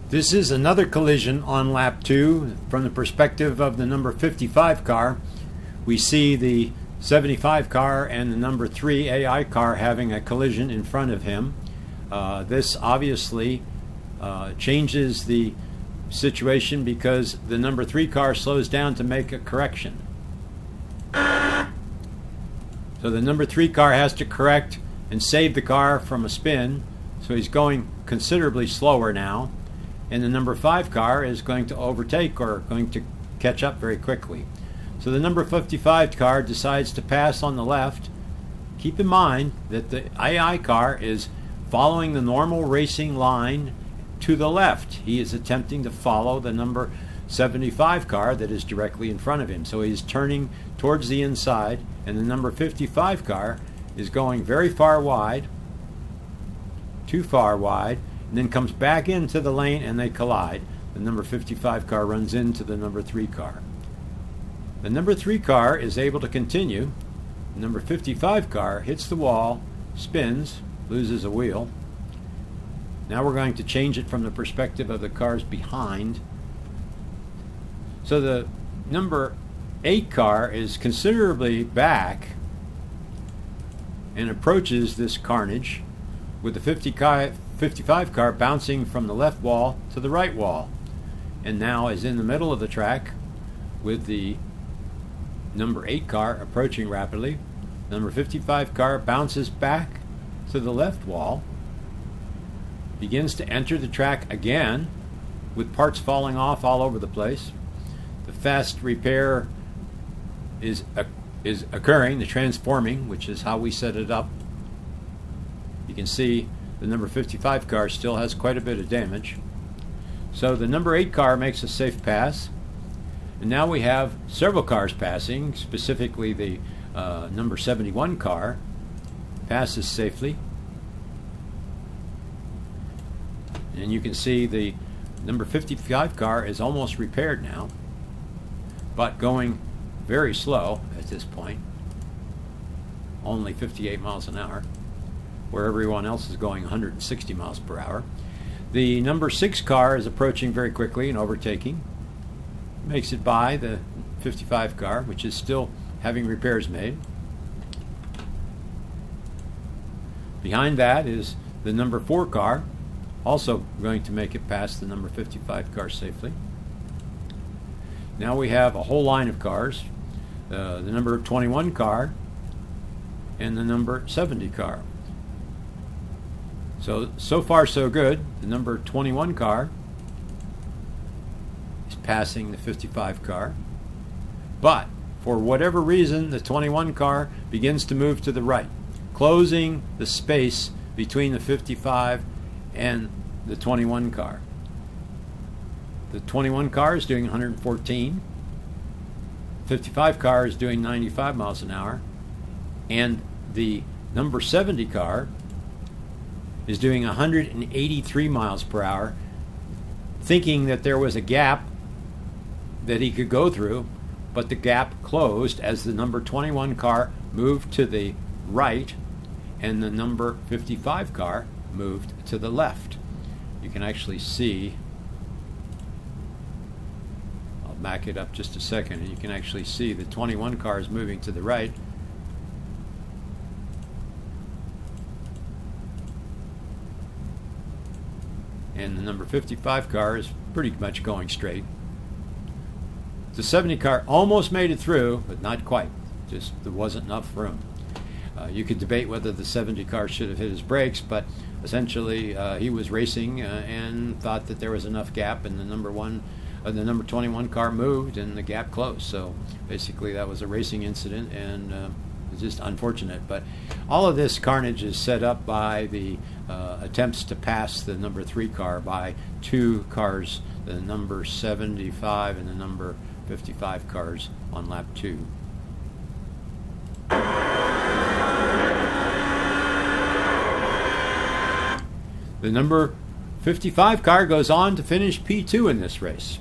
This is another collision on lap 2. From the perspective of the number 55 car, we see the 75 car and the number 3 AI car having a collision in front of him. This obviously changes the situation because the number 3 car slows down to make a correction. So the number 3 car has to correct and save the car from a spin, so he's going considerably slower now. And the number 5 car is going to overtake or going to catch up very quickly. So the number 55 car decides to pass on the left. Keep in mind that the AI car is following the normal racing line to the left. He is attempting to follow the number 75 car that is directly in front of him. So he's turning towards the inside, and the number 55 car is going very far wide, too far wide, and then comes back into the lane and they collide. The number 55 car runs into the number 3 car. The number 3 car is able to continue. The number 55 car hits the wall, spins, loses a wheel. Now we're going to change it from the perspective of the cars behind. So the number 8 car is considerably back and approaches this Carnage with the 55 car bouncing from the left wall to the right wall, and now is in the middle of the track with the number 8 car approaching rapidly. Number 55 car bounces back to the left wall, begins to enter the track again with parts falling off all over the place. The fast repair is occurring, the transforming, which is how we set it up. You can see the number 55 car still has quite a bit of damage. So the number 8 car makes a safe pass. And now we have several cars passing, specifically the number 71 car passes safely. And you can see the number 55 car is almost repaired now, but going very slow at this point, only 58 miles an hour, where everyone else is going 160 miles per hour. The number 6 car is approaching very quickly and overtaking. Makes it by the 55 car, which is still having repairs made. Behind that is the number 4 car, also going to make it past the number 55 car safely. Now we have a whole line of cars, the number 21 car and the number 70 car. So far so good. The number 21 car is passing the 55 car, but for whatever reason the 21 car begins to move to the right, closing the space between the 55 and the 21 car. The 21 car is doing 114, 55 car is doing 95 miles an hour, and the number 70 car is doing 183 miles per hour, thinking that there was a gap that he could go through, but the gap closed as the number 21 car moved to the right and the number 55 car moved to the left. You can actually see, I'll back it up just a second, and you can actually see the 21 car is moving to the right. And the number 55 car is pretty much going straight. The 70 car almost made it through, but not quite. Just there wasn't enough room. You could debate whether the 70 car should have hit his brakes, but essentially he was racing and thought that there was enough gap, and the number 21 car moved and the gap closed. So basically that was a racing incident, and it's just unfortunate. But all of this carnage is set up by the attempts to pass the number 3 car by 2 cars, the number 75 and the number 55 cars on lap 2. The number 55 car goes on to finish P2 in this race.